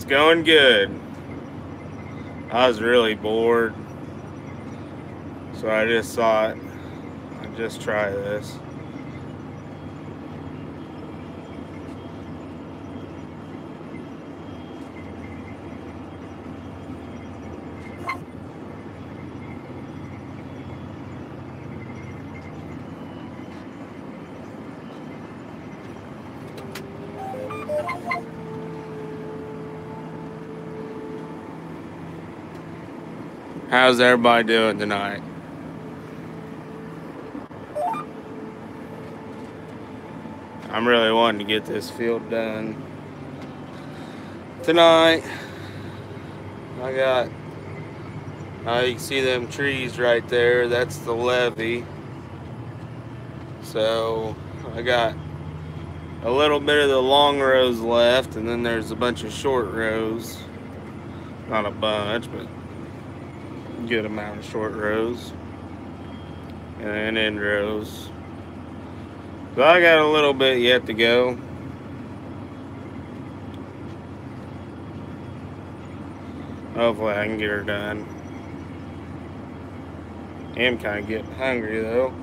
It's going good. I was really bored, so I just thought I'd just try this. How's everybody doing tonight? I'm really wanting to get this field done tonight. I got, you can see them trees right there. That's the levee. So I got a little bit of the long rows left, and then there's a bunch of short rows. Not a bunch, but a good amount of short rows and end rows. So I got a little bit yet to go. Hopefully I can get her done. I am kind of getting hungry though.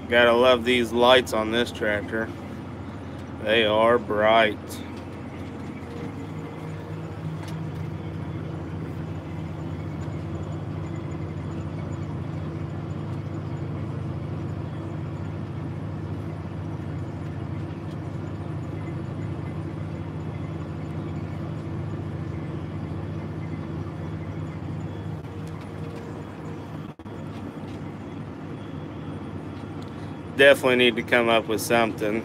Gotta love these lights on this tractor. They are bright. Definitely need to come up with something.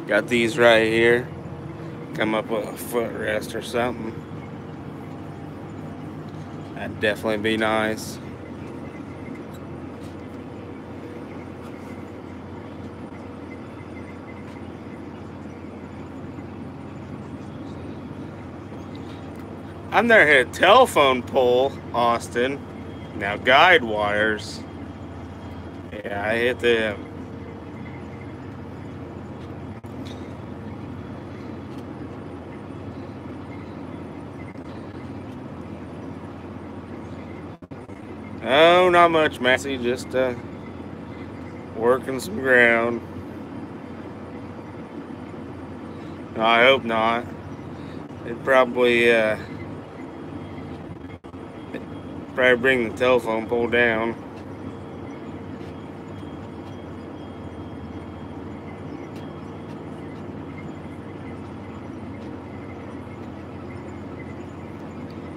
Got these right here. Come up with a footrest or something. That'd definitely be nice. I've never hit a telephone pole, Austin. Now guide wires. Yeah, I hit them. Oh, not much, Massey. Just working some ground. No, I hope not. It'd probably bring the telephone pole down.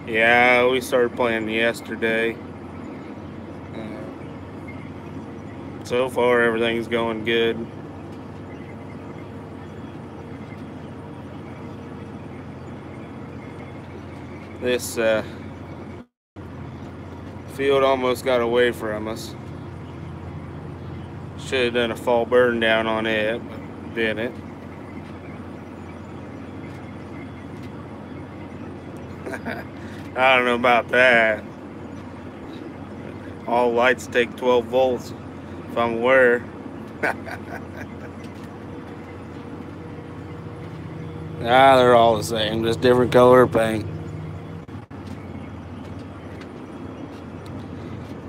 Yeah, we started playing yesterday. So far, everything's going good. This field almost got away from us. Should have done a fall burn down on it, but didn't. I don't know about that. All lights take 12 volts, if I'm aware. They're all the same, just different color paint.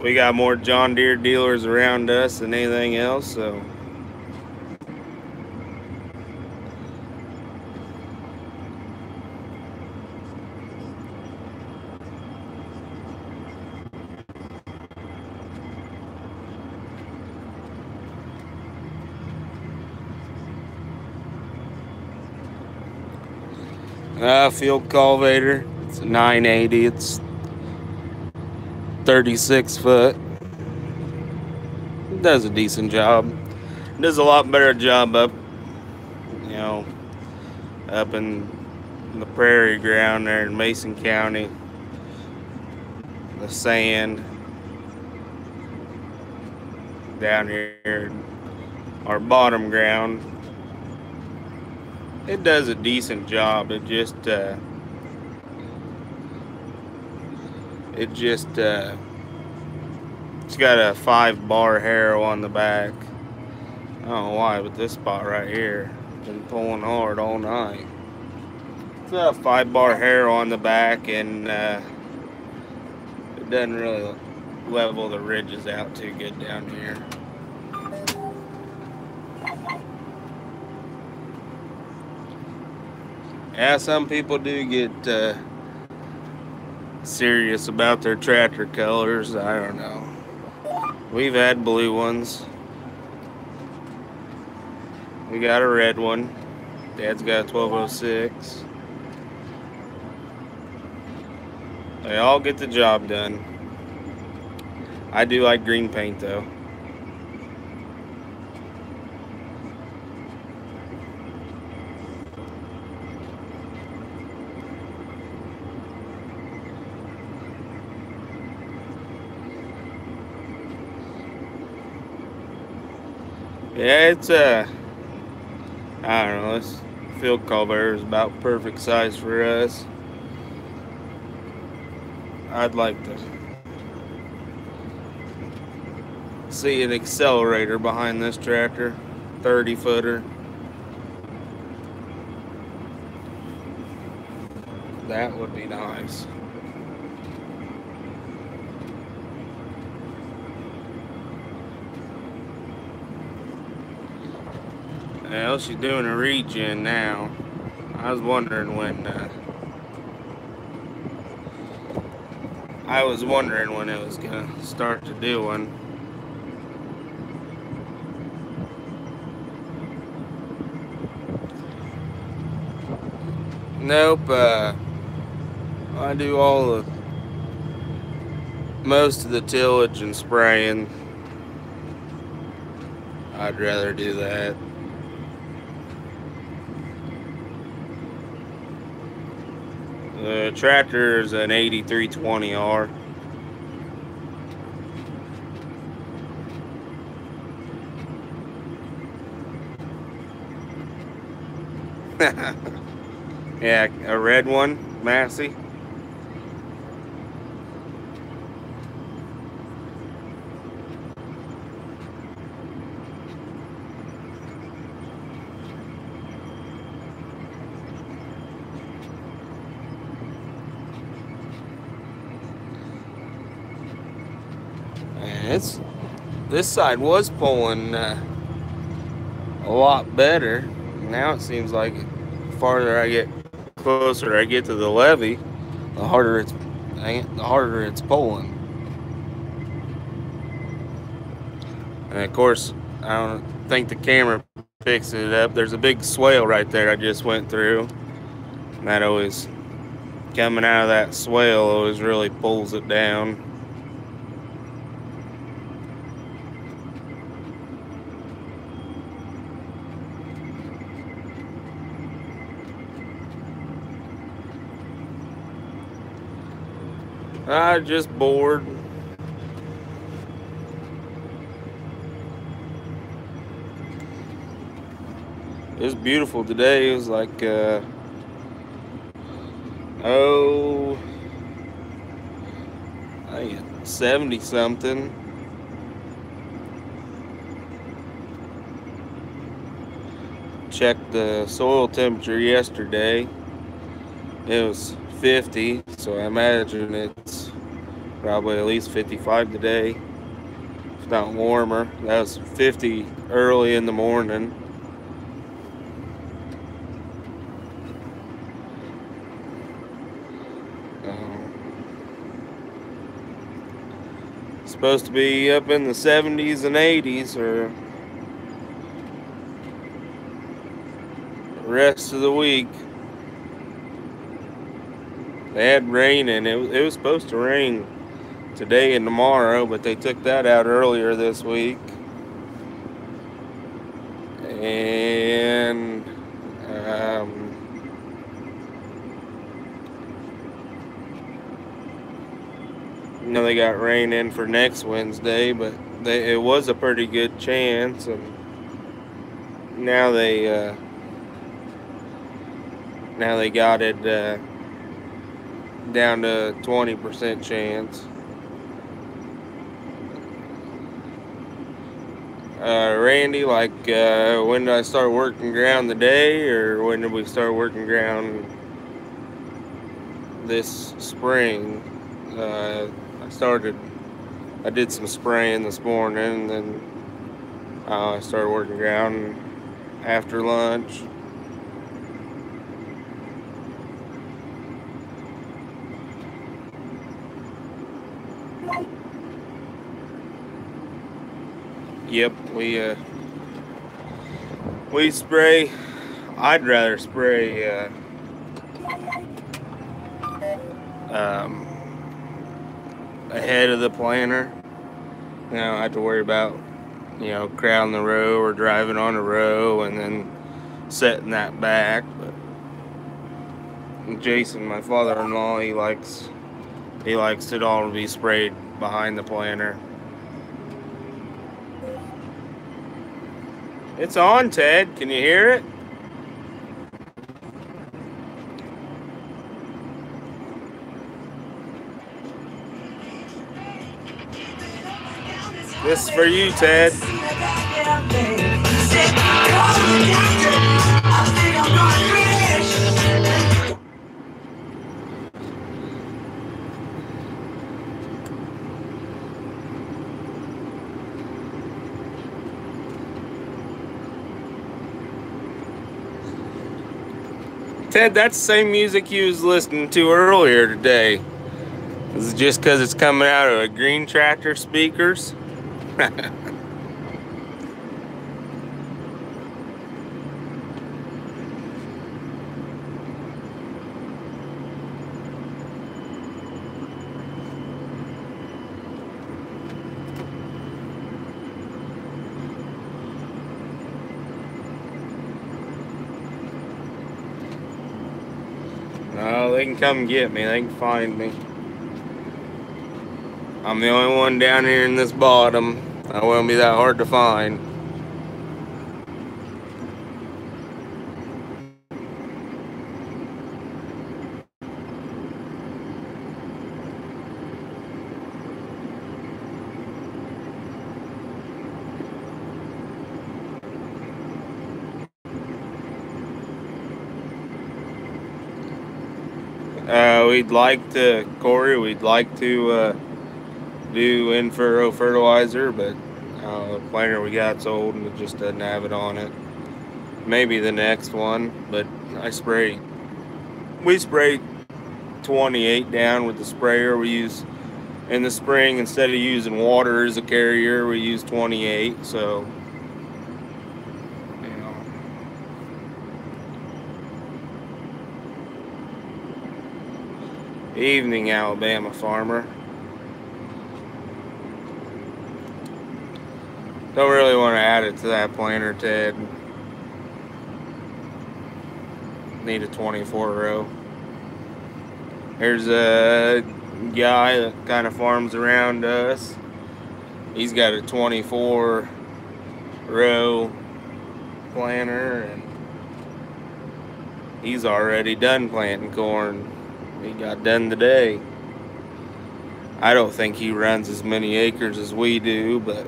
We got more John Deere dealers around us than anything else, so field cultivator. It's a 980. It's 36 foot. It does a decent job. It does a lot better job up in the prairie ground there in Mason County. the sand down here, our bottom ground. It does a decent job. It's got a 5-bar harrow on the back. I don't know why, but this spot right here been pulling hard all night. It's got a 5-bar harrow on the back, and it doesn't really level the ridges out too good down here. Yeah, some people do get serious about their tractor colors. I don't know. We've had blue ones. We got a red one. Dad's got a 1206. They all get the job done. I do like green paint though. Yeah, it's I don't know, this field cultivator is about perfect size for us. I'd like to see an accelerator behind this tractor, 30-footer. That would be nice. Well, she's doing a regen now. I was wondering when it was gonna start to do one. Nope. I do most of the tillage and spraying. I'd rather do that. The tractor is an 8320R. Yeah, a red one, Massey. This side was pulling a lot better. Now it seems like the farther I get, closer I get to the levee, the harder it's pulling. And of course, I don't think the camera picks it up. There's a big swale right there I just went through. And that always, coming out of that swale always really pulls it down. I just bored. It was beautiful today. It was like, I think 70 something. Checked the soil temperature yesterday. It was 50, so I imagine it's probably at least 55 today, if not warmer. That was 50 early in the morning. Supposed to be up in the 70s and 80s or the rest of the week. They had rain, and it was supposed to rain today and tomorrow, but they took that out earlier this week. And they got rain in for next Wednesday, but it was a pretty good chance, and now they got it down to 20% chance. Randy, like, when did I start working ground today, or when did we start working ground this spring? I did some spraying this morning, and then I started working ground after lunch. Yep, we spray. I'd rather spray um, ahead of the planter. You know, I have to worry about, crowding the row or driving on the row and then setting that back. But Jason, my father-in-law, he likes it all to be sprayed behind the planter. It's on, Ted. Can you hear it? This is for you, Ted. Ted, that's the same music you was listening to earlier today. Is it just because it's coming out of a green tractor speakers? No, they can come get me. They can find me. I'm the only one down here in this bottom. I won't be that hard to find. Corey, we'd like to do in-furrow fertilizer, but the planter we got's old and it just doesn't have it on it. Maybe the next one, but we spray 28 down with the sprayer we use in the spring. Instead of using water as a carrier, we use 28, so evening, Alabama farmer. Don't really want to add it to that planter, Ted. Need a 24 row. There's a guy that kind of farms around us. He's got a 24 row planter, and he's already done planting corn. He got done today. I don't think he runs as many acres as we do, but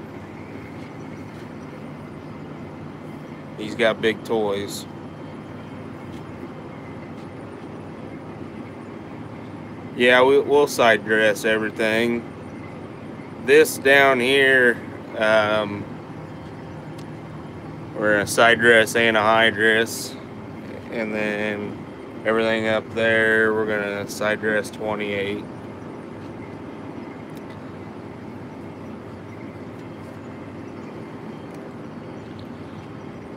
he's got big toys. Yeah, we'll side dress everything. This down here, we're gonna side dress anhydrous, and then everything up there we're gonna side dress 28.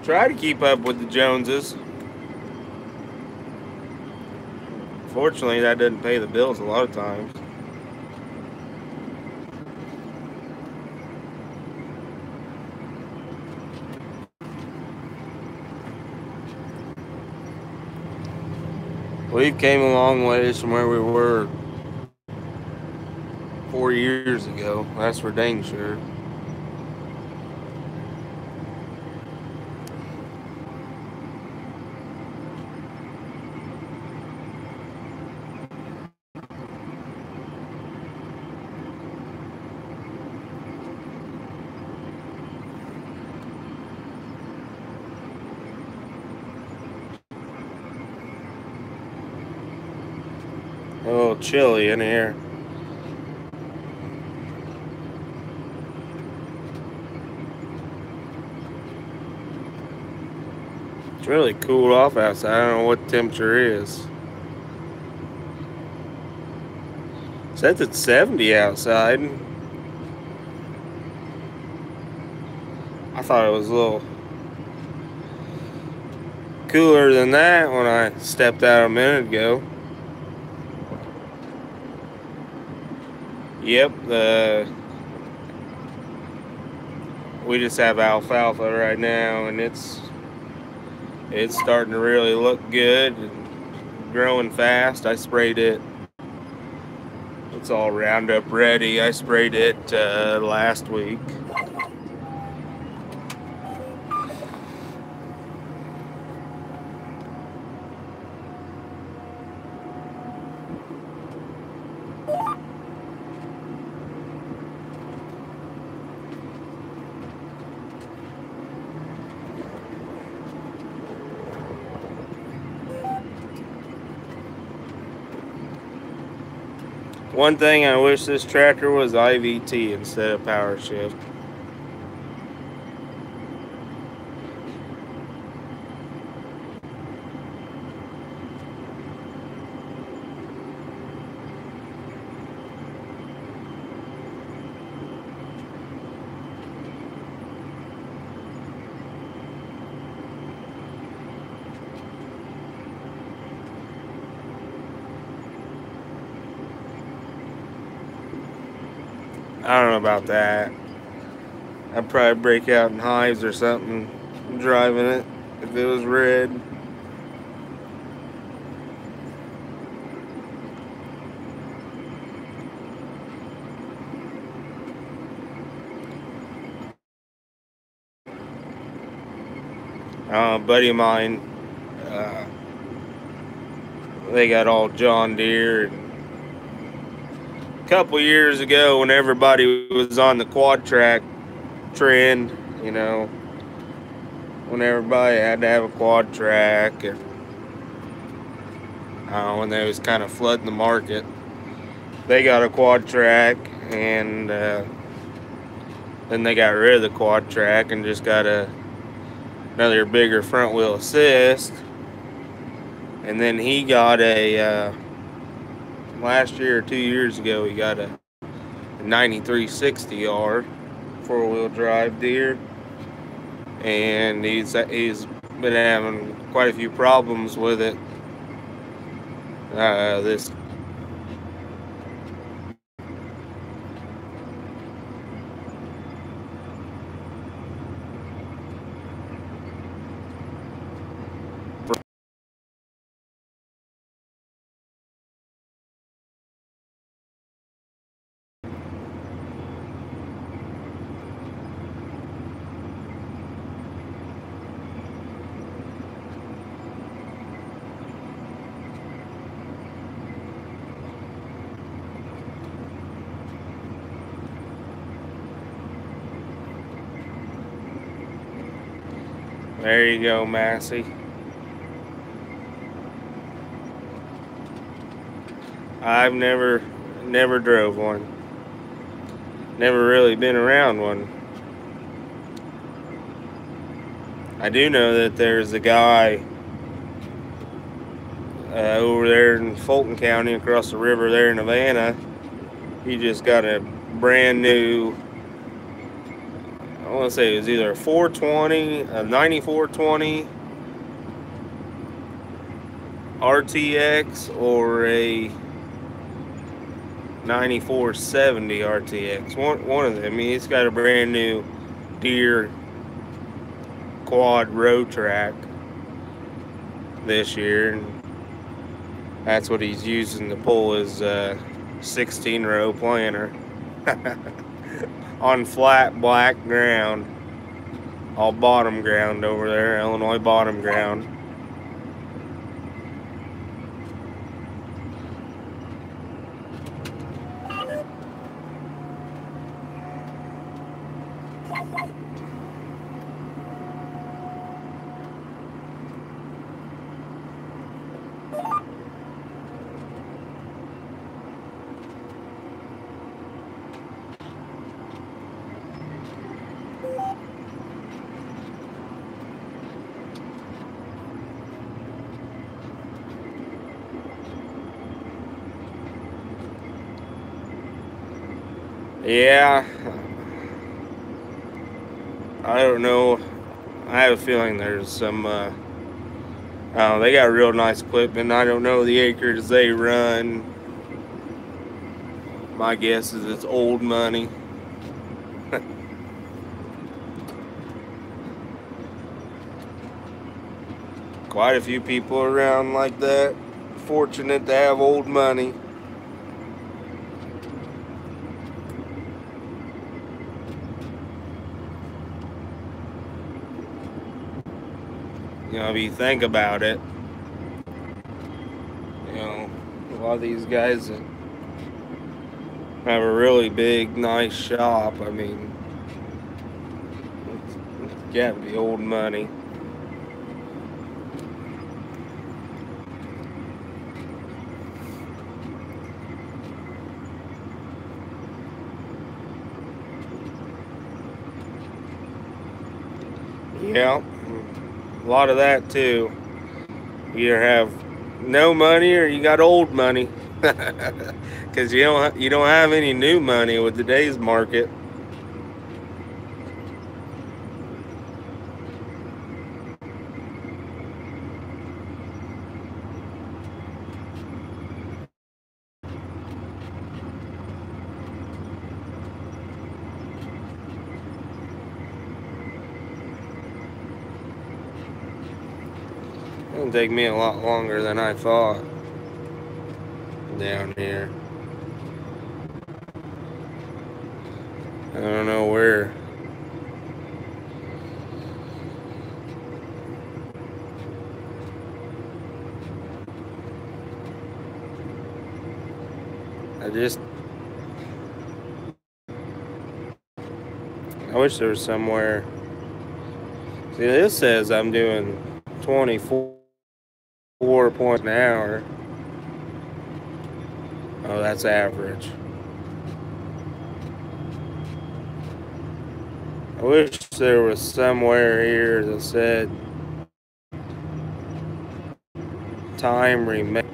Try to keep up with the Joneses. Fortunately, that doesn't pay the bills a lot of times. We've came a long ways from where we were 4 years ago. That's for dang sure. A little chilly in here. It's really cooled off outside. I don't know what the temperature is. It says it's 70 outside. I thought it was a little cooler than that when I stepped out a minute ago. Yep, we just have alfalfa right now, and it's starting to really look good and growing fast. I sprayed it. It's all Roundup ready. I sprayed it last week. One thing I wish this tractor was IVT instead of power shift. I don't know about that. I'd probably break out in hives or something driving it if it was red. A buddy of mine, they got all John Deere. And a couple years ago, when everybody was on the quad track trend, you know, when everybody had to have a quad track, and when they was kind of flooding the market, they got a quad track, and then they got rid of the quad track and just got another bigger front wheel assist. And then he got a last year or 2 years ago, he got a 9360R 4-wheel drive Deere, and he's been having quite a few problems with it. This There you go, Massey. I've never drove one. Never really been around one. I do know that there's a guy over there in Fulton County, across the river there in Havana. He just got a brand new, I want to say it was either a 420, a 9420 RTX or a 9470 RTX. One of them. I mean, he's got a brand new Deere quad road track this year, and that's what he's using to pull his 16-row planter on flat black ground, all bottom ground over there, Illinois bottom ground. Yeah, I don't know. I have a feeling there's some. They got real nice equipment. I don't know the acres they run. My guess is it's old money. Quite a few people around like that. Fortunate to have old money. You know, if you think about it, you know, a lot of these guys that have a really big, nice shop, I mean, it's got to be old money. Yeah, a lot of that too. You either have no money or you got old money, because you don't have any new money with today's market. It'll take me a lot longer than I thought down here. I don't know where. I wish there was somewhere. See, this says I'm doing 24 points an hour. Oh, that's average. I wish there was somewhere here that said time remaining.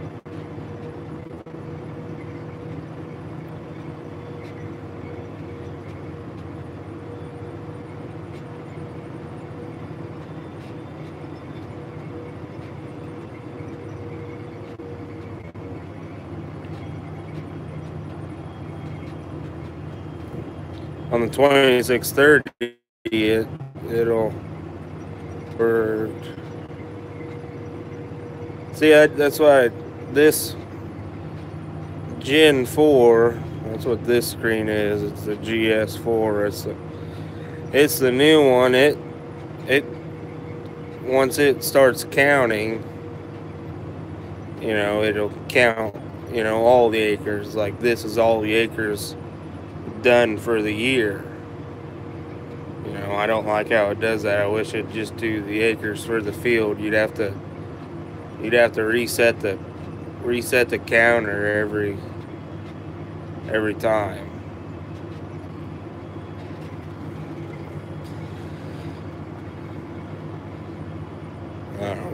On the 2630, it'll work. See, that's why this Gen 4, that's what this screen is. It's the GS4. It's the new one. It once it starts counting, you know, it'll count, you know, all the acres. Like, this is all the acres done for the year. You know, I don't like how it does that. I wish it'd just do the acres for the field. You'd have to reset the counter every time. I don't know.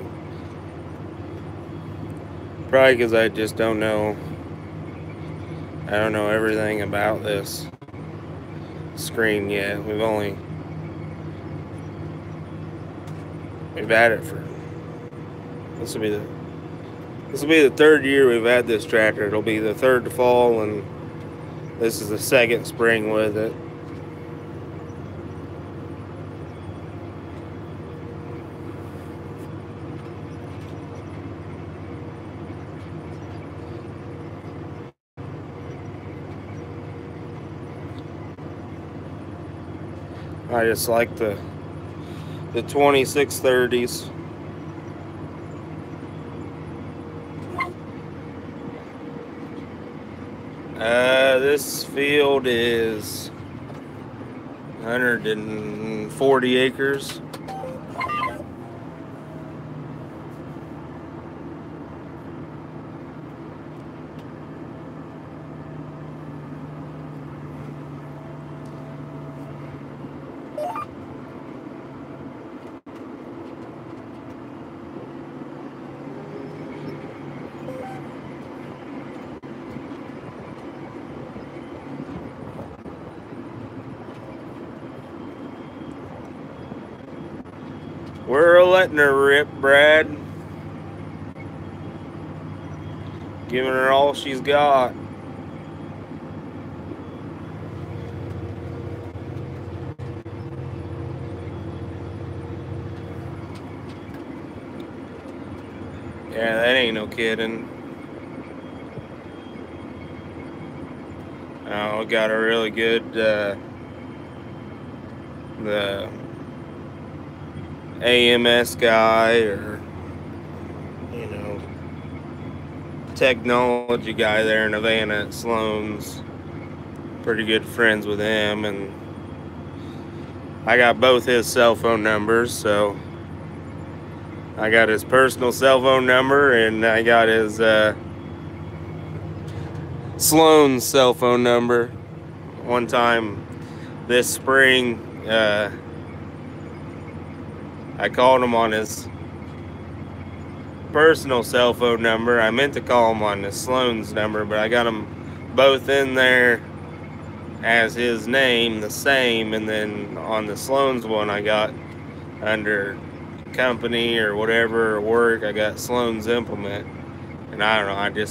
Probably because I just don't know. I don't know everything about this screen yet. We've had it for. This will be the third year we've had this tractor. It'll be the third to fall, and this is the second spring with it. I just like the 2630s. This field is 140 acres. We're letting her rip, Brad. Giving her all she's got. Yeah, that ain't no kidding. Oh, we got a really good the AMS guy, or technology guy there in Havana at Sloan's. Pretty good friends with him, and I got both his cell phone numbers, so I got his personal cell phone number and I got his Sloan's cell phone number. One time this spring, I called him on his personal cell phone number. I meant to call him on the Sloan's number, but I got them both in there as his name, the same, and then on the Sloan's one I got under company or whatever, or work, I got Sloan's Implement. And I don't know,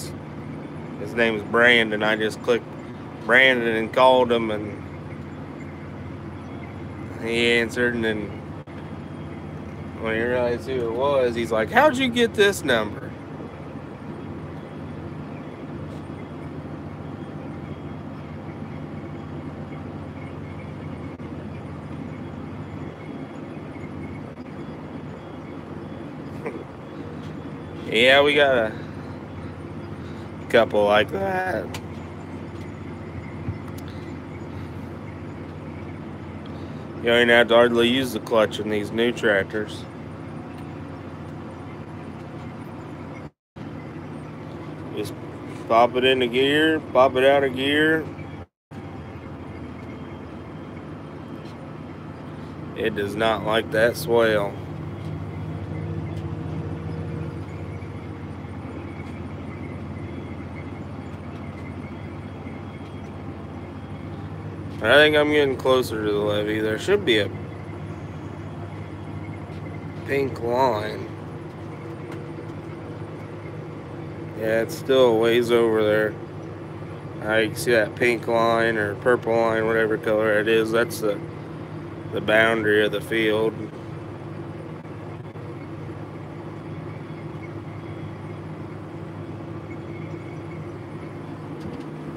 his name is Brandon. I just clicked Brandon and called him, and he answered, and then when he realized who it was, he's like, "How'd you get this number?" Yeah, we got a couple like that. You don't even have to hardly use the clutch in these new tractors. Just pop it into gear, pop it out of gear. It does not like that swell. I think I'm getting closer to the levee. There should be a pink line. Yeah, it's still a ways over there. You can see that pink line or purple line, whatever color it is. That's the boundary of the field.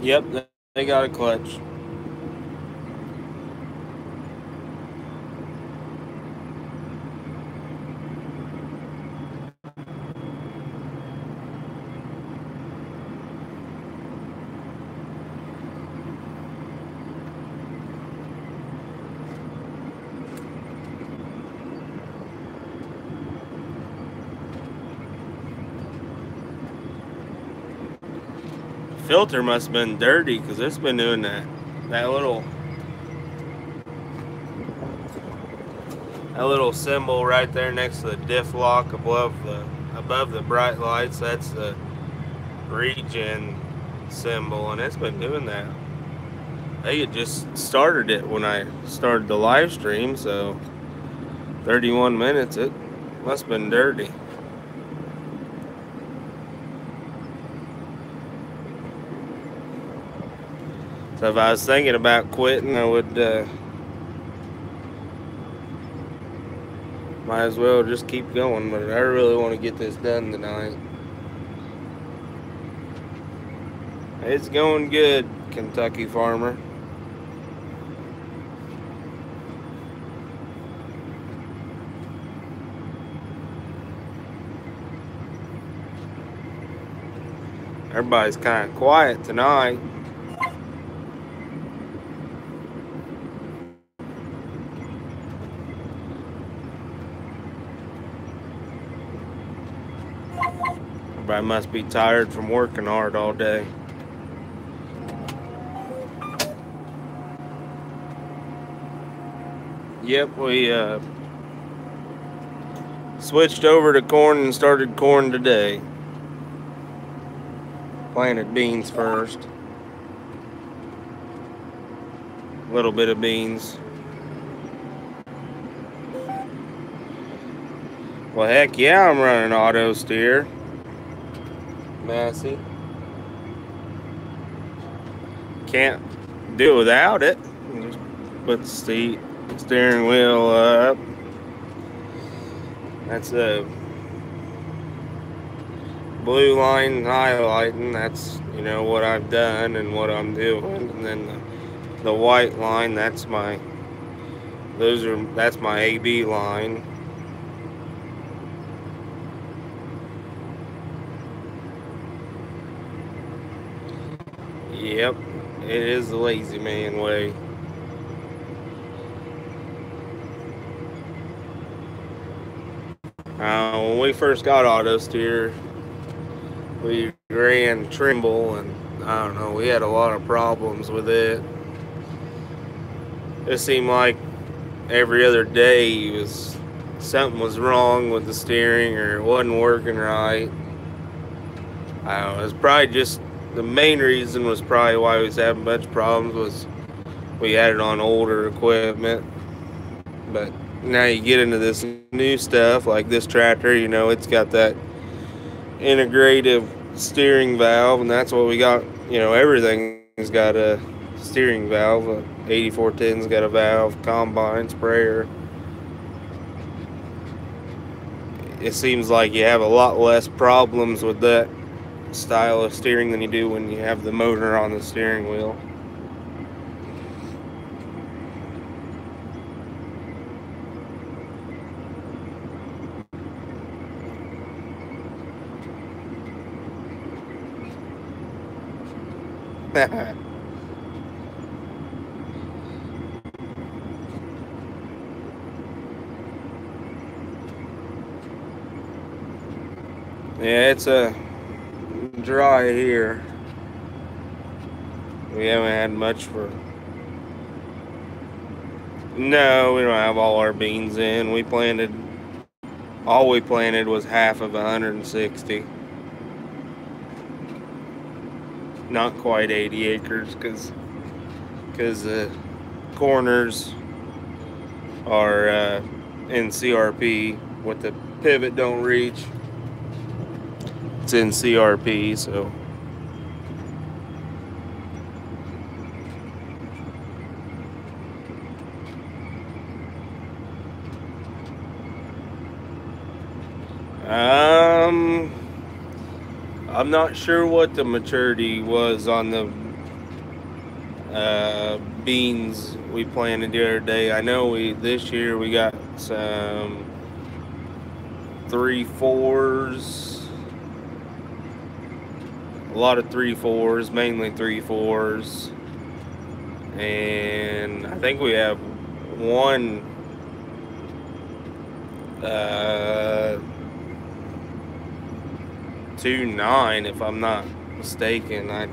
Yep, they got a clutch. Filter must have been dirty because it's been doing that little symbol right there next to the diff lock above the bright lights. That's the regen symbol, and it's been doing that. I think it just started it when I started the live stream, so 31 minutes. It must have been dirty. So if I was thinking about quitting, I would might as well just keep going, but I really want to get this done tonight. It's going good, Kentucky farmer. Everybody's kind of quiet tonight. Everybody must be tired from working hard all day. Yep, we switched over to corn and started corn today. Planted beans first. A little bit of beans. Well, heck yeah, I'm running auto steer. Massey. Can't do without it. Just put the steering wheel up. That's a blue line highlighting. That's, you know, what I've done and what I'm doing. And then the white line, that's my AB line. Yep, it is the lazy man way. When we first got auto steer, we ran Trimble, and I don't know, we had a lot of problems with it. It seemed like every other day something was wrong with the steering, or it wasn't working right. I don't know, it was probably just the main reason was probably why we was having a bunch of problems was we had it on older equipment. But now you get into this new stuff like this tractor, you know, it's got that integrative steering valve, and that's what we got. You know, everything's got a steering valve. 8410's got a valve, combine, sprayer. It seems like you have a lot less problems with that style of steering than you do when you have the motor on the steering wheel. Yeah, it's dry here. We haven't had much for... No, we don't have all our beans in. All we planted was half of 160. Not quite 80 acres, because the corners are in CRP. What the pivot don't reach, it's in CRP, so I'm not sure what the maturity was on the beans we planted the other day. I know this year we got some 3-4s, a lot of 3-4s, mainly 3-4s, and I think we have one 2.9, if I'm not mistaken. I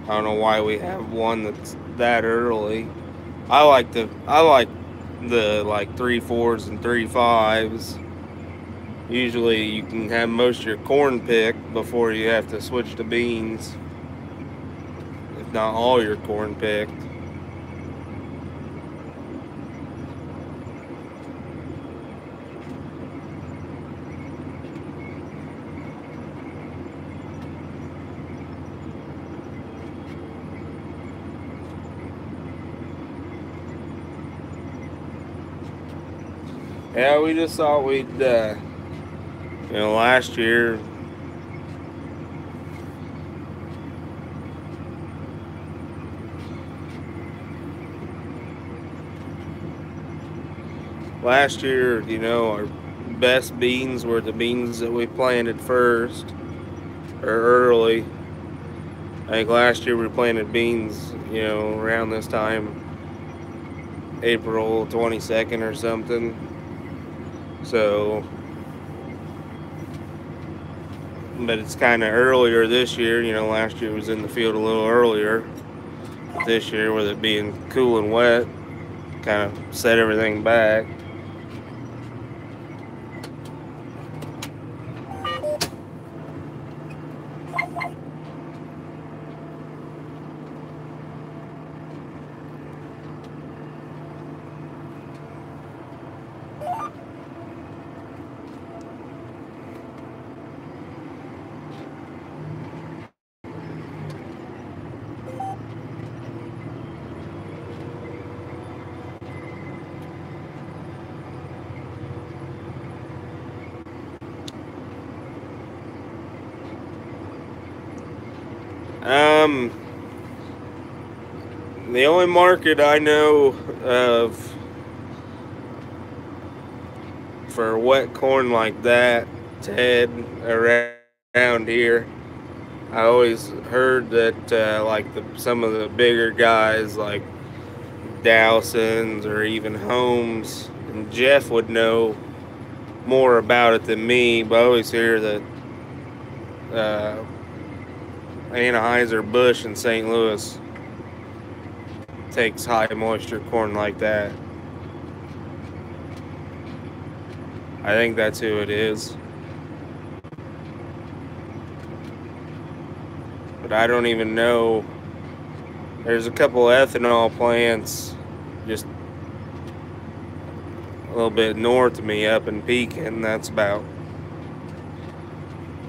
don't know why we have one that's that early. I like the like 3-4s and 3-5s. Usually you can have most of your corn picked before you have to switch to beans, if not all your corn picked. Yeah, we just thought we'd, last year, our best beans were the beans that we planted first, or early. I think last year we planted beans, you know, around this time, April 22nd or something. So, but it's kind of earlier this year. You know, last year was in the field a little earlier. But this year, with it being cool and wet, kind of set everything back. Um, the only market I know of for wet corn like that, Ted, around here, I always heard that like some of the bigger guys like Dowson's or even Holmes, and Jeff would know more about it than me, but I always hear that uh, Anheuser-Busch in St. Louis takes high moisture corn like that. I think that's who it is. But I don't even know. There's a couple ethanol plants just a little bit north of me up in Pekin. That's about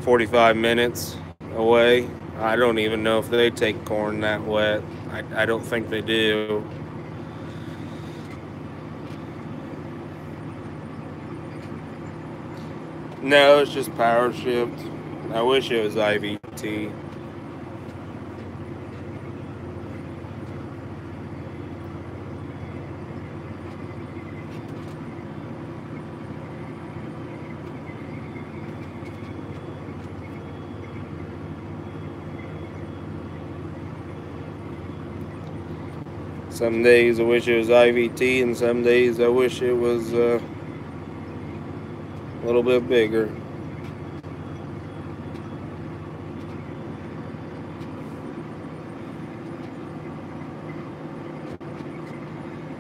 45 minutes away. I don't even know if they take corn that wet. I don't think they do. No, it's just Power Shift. I wish it was IVT. Some days I wish it was IVT, and some days I wish it was a little bit bigger.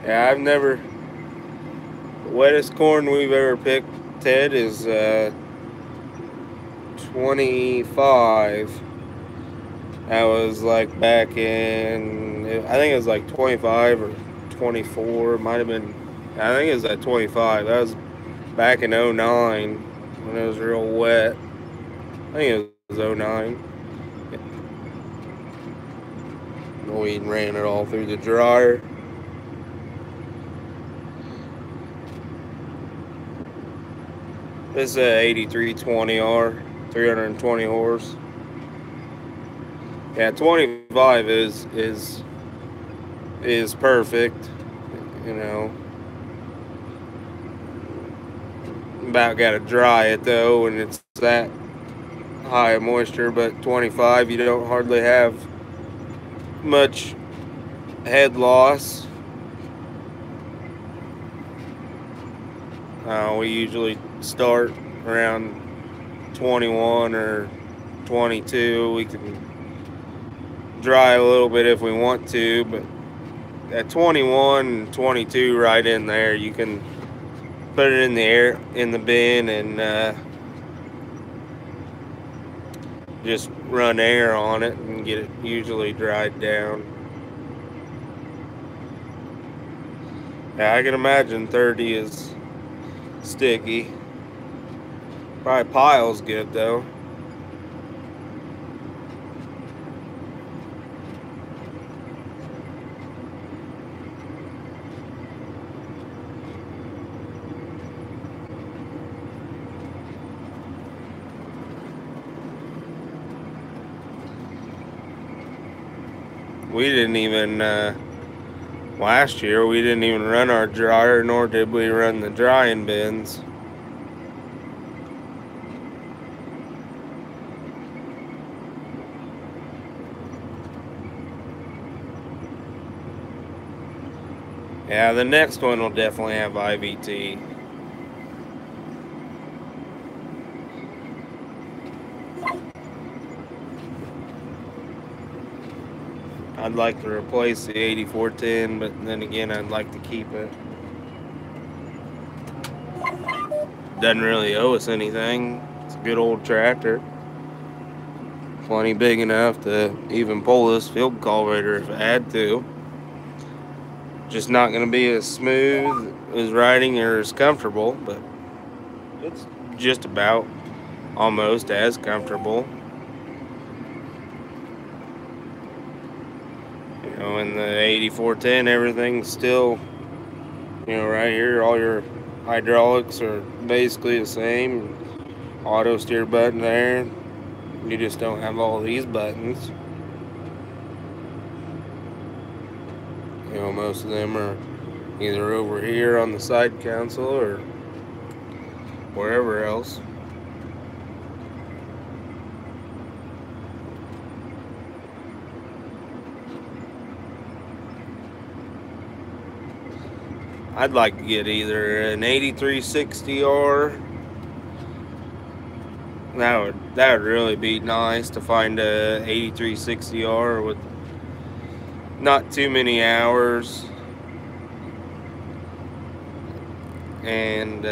Yeah, I've never. The wettest corn we've ever picked, Ted, is 25. That was like back in, I think it was like 25 or 24. It might have been, I think it was at 25. That was back in 09 when it was real wet. I think it was 09. We ran it all through the dryer. This is a 8320R, 320 horse. Yeah, 25 is perfect. You know, about got to dry it though, and it's that high of moisture. But 25, you don't hardly have much head loss. We usually start around 21 or 22. We can dry a little bit if we want to, but at 21 and 22 right in there, you can put it in the air in the bin and just run air on it and get it usually dried down. Yeah, I can imagine 30 is sticky. Probably pile's good though. We didn't even, last year, we didn't even run our dryer, nor did we run the drying bins. Yeah, the next one will definitely have IVT. I'd like to replace the 8410, but then again, I'd like to keep it. Doesn't really owe us anything. It's a good old tractor. Plenty big enough to even pull this field cultivator if I had to. Just not going to be as smooth as riding or as comfortable, but it's just about almost as comfortable. You know, in the 8410, everything's still, you know, right here, all your hydraulics are basically the same. Auto steer button there. You just don't have all these buttons. You know, most of them are either over here on the side console or wherever else. I'd like to get either an 8360R. That would really be nice to find a 8360R with not too many hours and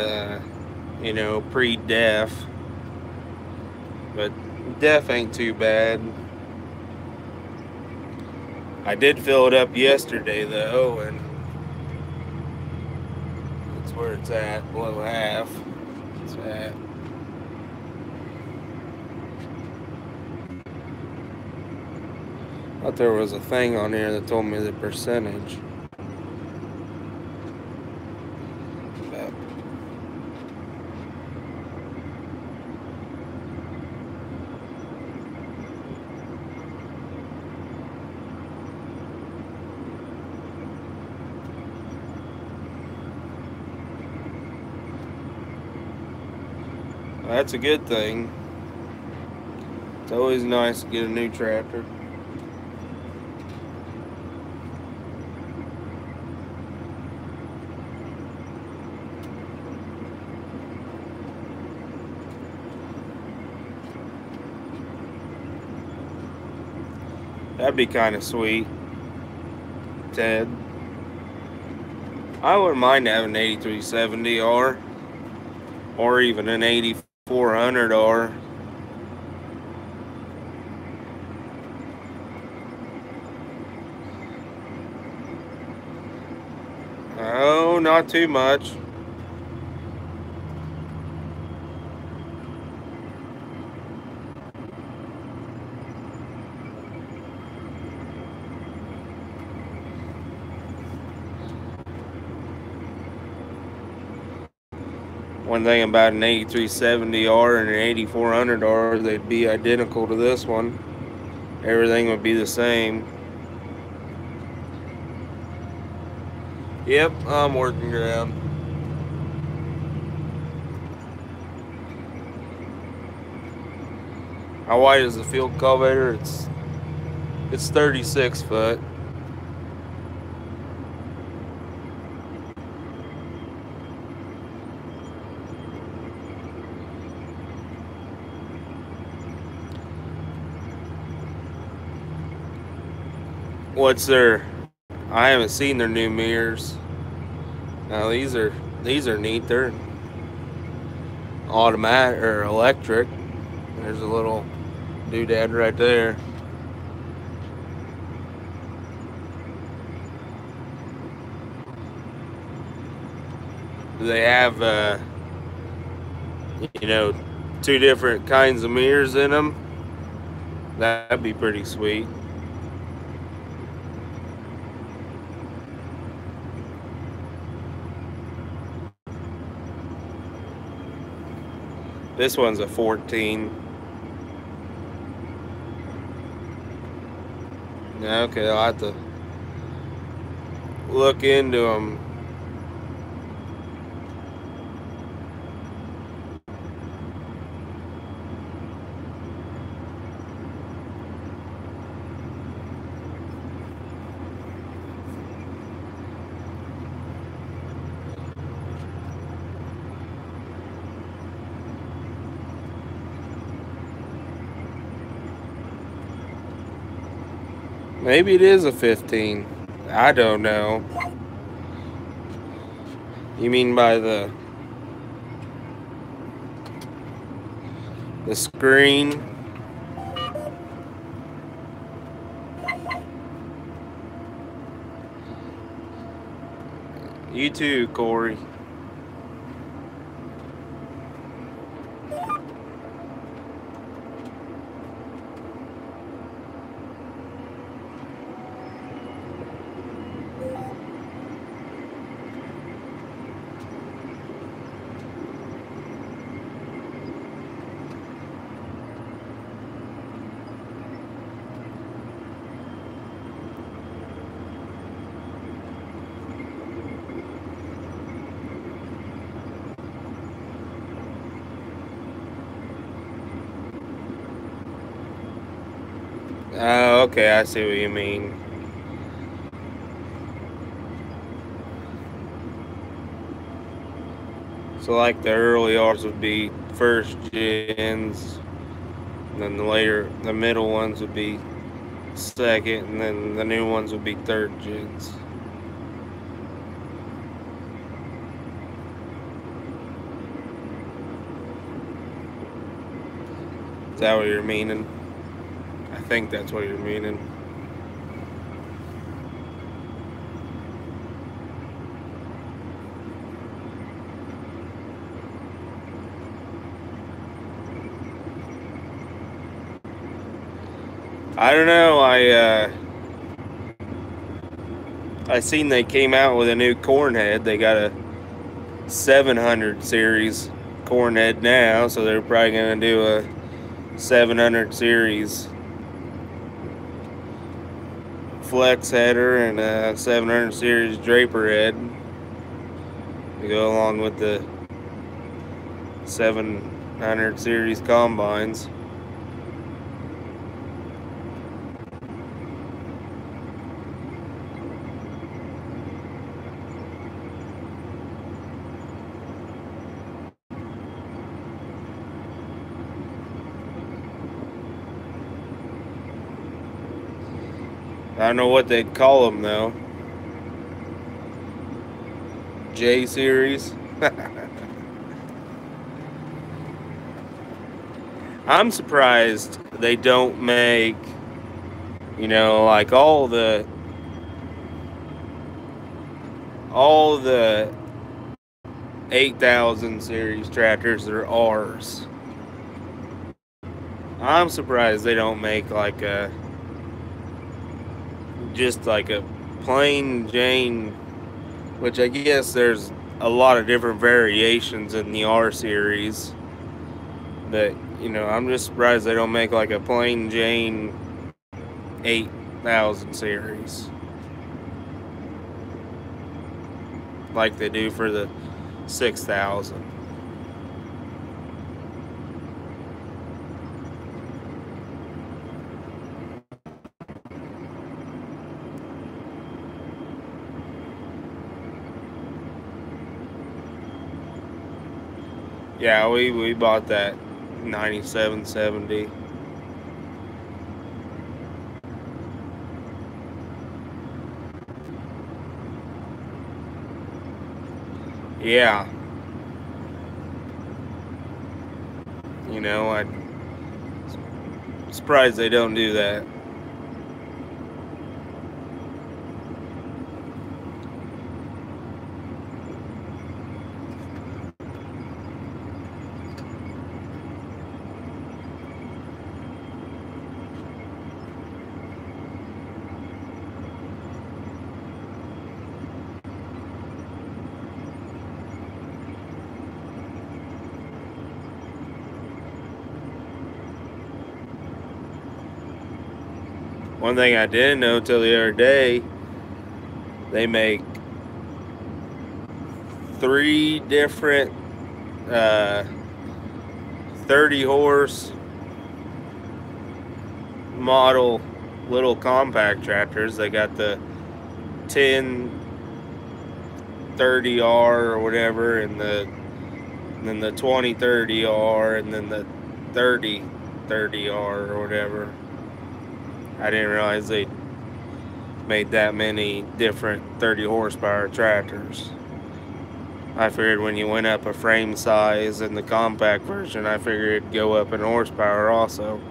you know, pre-def, but def ain't too bad. I did fill it up yesterday though, and that's where it's at, below half. It's at. I thought there was a thing on here that told me the percentage. But that's a good thing. It's always nice to get a new tractor. That'd be kind of sweet, Ted. I wouldn't mind having an 8370R or even an 8400R. Oh, not too much. One thing about an 8370R and an 8400R, they'd be identical to this one. Everything would be the same. Yep, I'm working ground. How wide is the field cultivator? It's 36 foot. What's their? I haven't seen their new mirrors. Now these are neat. They're automatic or electric. There's a little doodad right there. They have you know, two different kinds of mirrors in them. That'd be pretty sweet. This one's a 14. Okay, I'll have to look into them. Maybe it is a 15. I don't know. You mean by the screen? You too, Corey. Oh, okay, I see what you mean. So like the early R's would be first gens, and then the middle ones would be second, and then the new ones would be third gens. Is that what you're meaning? I think that's what you're meaning. I don't know. I seen they came out with a new Cornhead. They got a 700 series Cornhead now, so they're probably gonna do a 700 series flex header and a 700 series draper head to go along with the 700 series combines. I don't know what they'd call them though. J series. I'm surprised they don't make, like all the 8,000 series tractors that are R's. I'm surprised they don't make just like a plain Jane, which I guess there's a lot of different variations in the R series. But, I'm just surprised they don't make like a plain Jane 8,000 series like they do for the 6,000. Yeah, we bought that 9770. Yeah. I'm surprised they don't do that. One thing I didn't know till the other day, they make 3 different 30 horse model little compact tractors. They got the 1030R or whatever, and then the 2030R, and then the 3030R or whatever. I didn't realize they made that many different 30 horsepower tractors. I figured when you went up a frame size in the compact version, I figured it'd go up in horsepower also.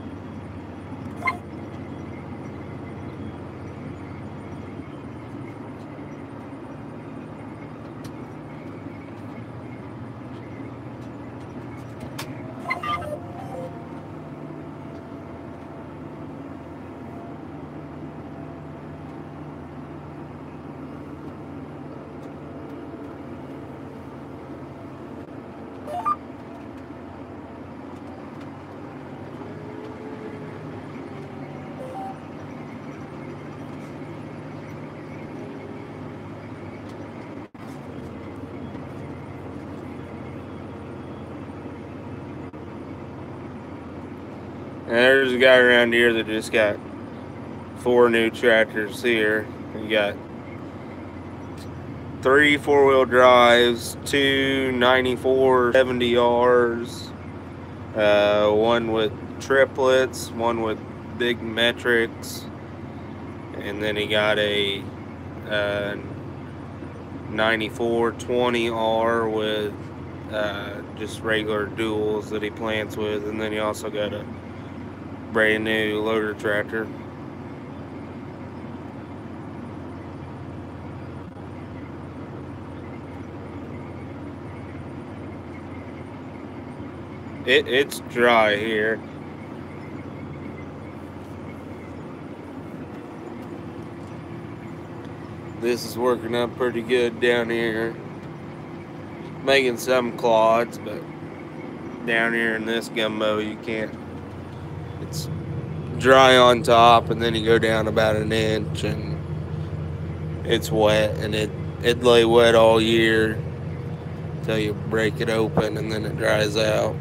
And there's a guy around here that just got 4 new tractors here. You got 3 4-wheel drives, 2 94 70Rs, one with triplets, one with big metrics, and then he got a 94 20R with just regular duals that he plants with, and then he also got a brand new loader tractor. It's dry here. This is working up pretty good down here. Making some clods, but down here in this gumbo you can't. It's dry on top, and then you go down about an inch and it's wet, and it lay wet all year until you break it open and then it dries out.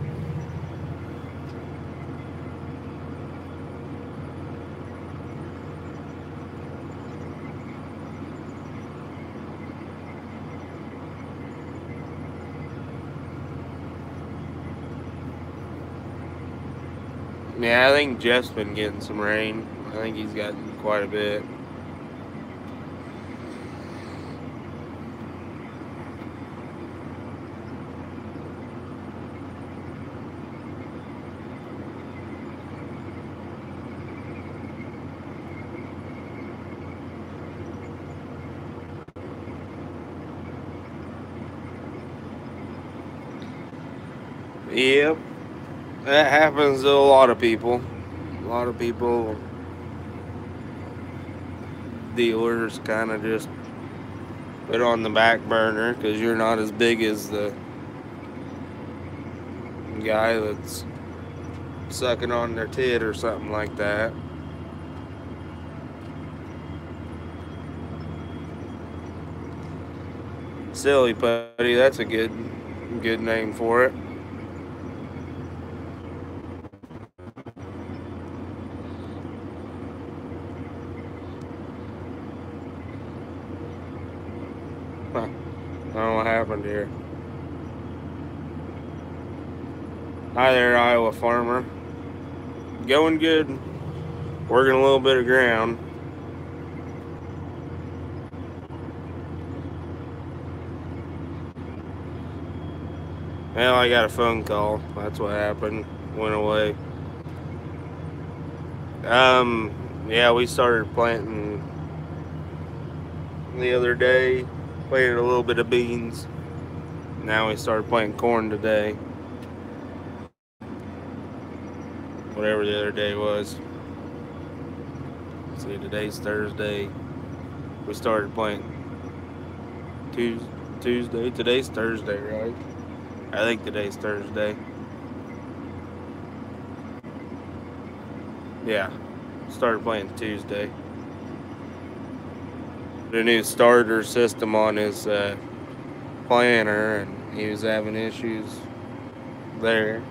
Yeah, I think Jeff's been getting some rain. I think he's gotten quite a bit. Yep. That happens to a lot of people. A lot of people, dealers, kind of just put on the back burner because you're not as big as the guy that's sucking on their tit or something like that. Silly putty, that's a good name for it. Huh. I don't know what happened here. Hi there, Iowa farmer. Going good. Working a little bit of ground. Well, I got a phone call. That's what happened. Went away. Yeah, we started planting the other day. Planted a little bit of beans. Now we started planting corn today. Whatever the other day was. See, today's Thursday. We started planting Tuesday. Today's Thursday, right? I think today's Thursday. Yeah, started playing Tuesday. The new starter system on his planter, and he was having issues there.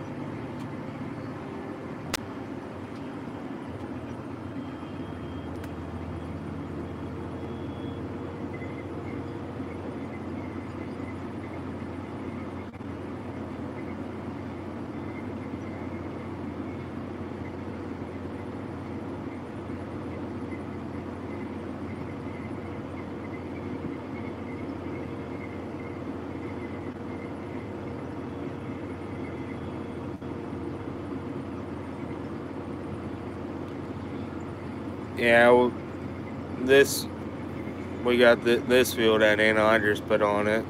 Yeah, well, we got this field that anhydrous put on it.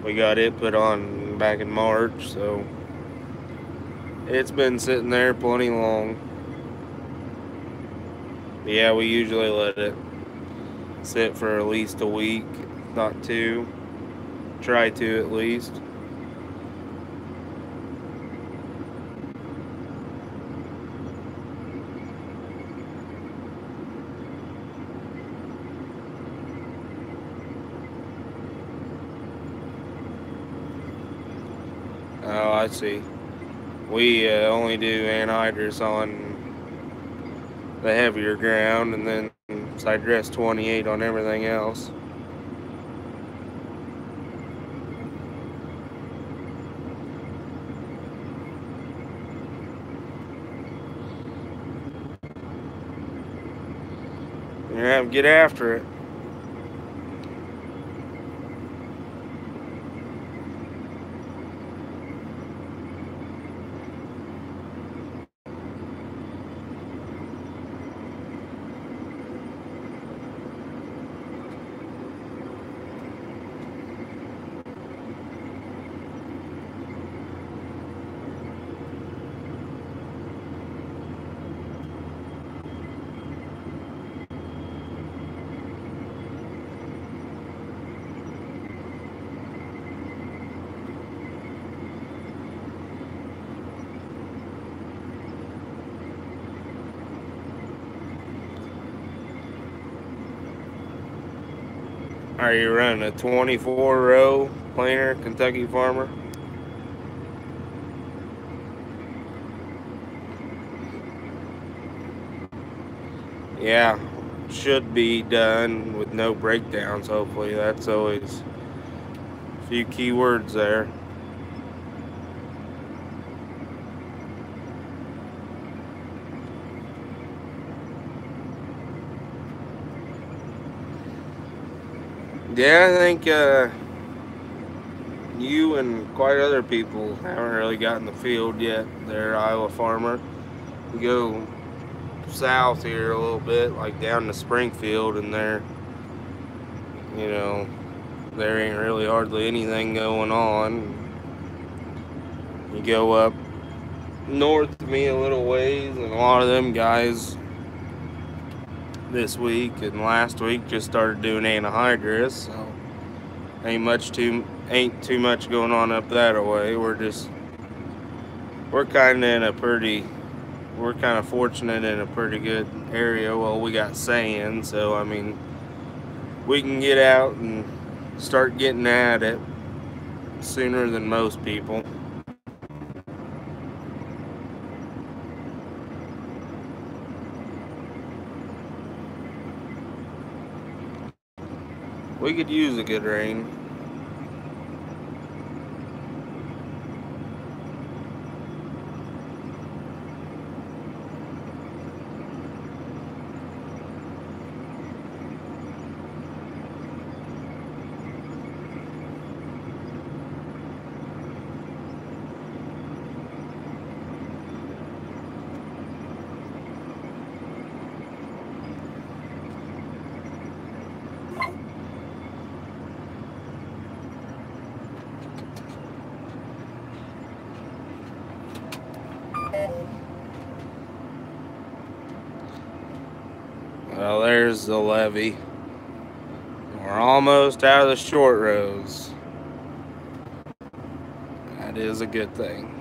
We got it put on back in March, so it's been sitting there plenty long. Yeah, we usually let it sit for at least a week, not two. Try to at least. Oh, I see. We only do anhydrous on the heavier ground, and then Sidress 28 on everything else. You're gonna have to get after it. Are you running a 24 row planer Kentucky Farmer? Yeah, should be done with no breakdowns, hopefully. That's always a few key words there. Yeah, I think you and quite other people haven't really gotten the field yet there, Iowa Farmer. We go south here a little bit, like down to Springfield, and there ain't really hardly anything going on. You go up north of me a little ways, and a lot of them guys this week and last week just started doing anhydrous, so ain't too much going on up that way. We're kind of fortunate in a pretty good area. Well, we got sand, so I mean, we can get out and start getting at it sooner than most people. We could use a good rain. Well, there's the levee. We're almost out of the short rows. That is a good thing.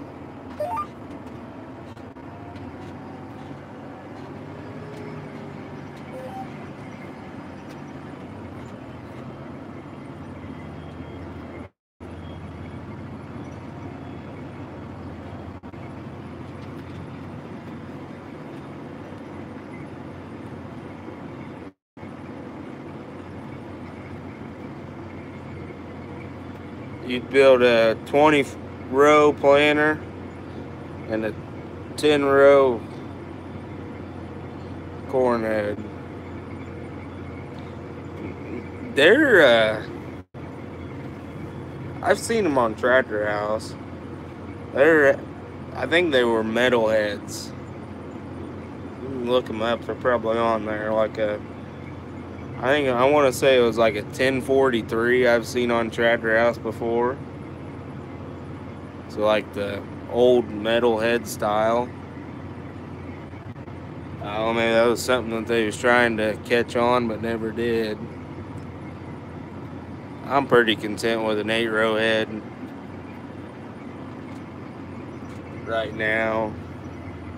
You'd build a 20 row planter and a 10 row corn head. I've seen them on Tractor House. I think they were metal heads. can look them up. They're probably on there. Like I want to say it was like a 1043 I've seen on Tractor House before. So like the old metal head style. Oh, maybe that was something that they was trying to catch on but never did. I'm pretty content with an 8-row head right now.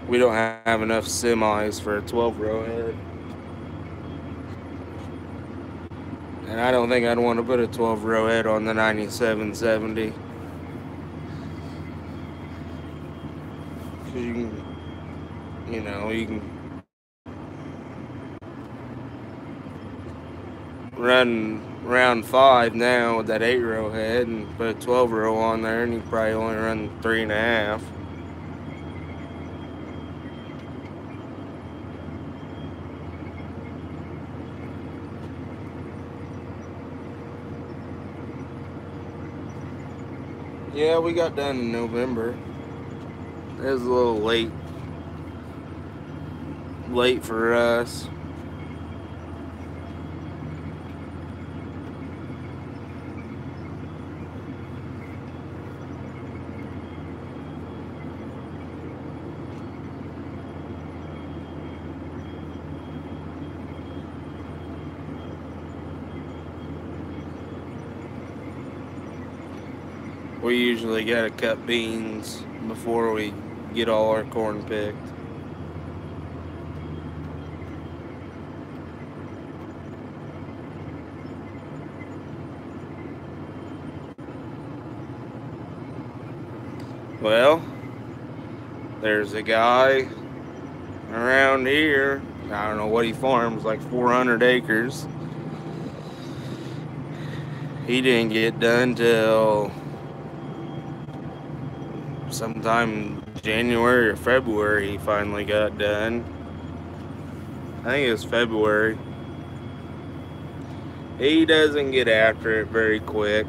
We don't have enough semis for a 12-row head. And I don't think I'd want to put a 12-row head on the 9770. Because you can run round 5 now with that 8-row head and put a 12-row on there, and you probably only run 3.5. Yeah, we got done in November. It was a little late for us. We usually gotta cut beans before we get all our corn picked. Well, there's a guy around here. I don't know what he farms, like 400 acres. He didn't get done till sometime January or February. He finally got done. I think it was February. He doesn't get after it very quick.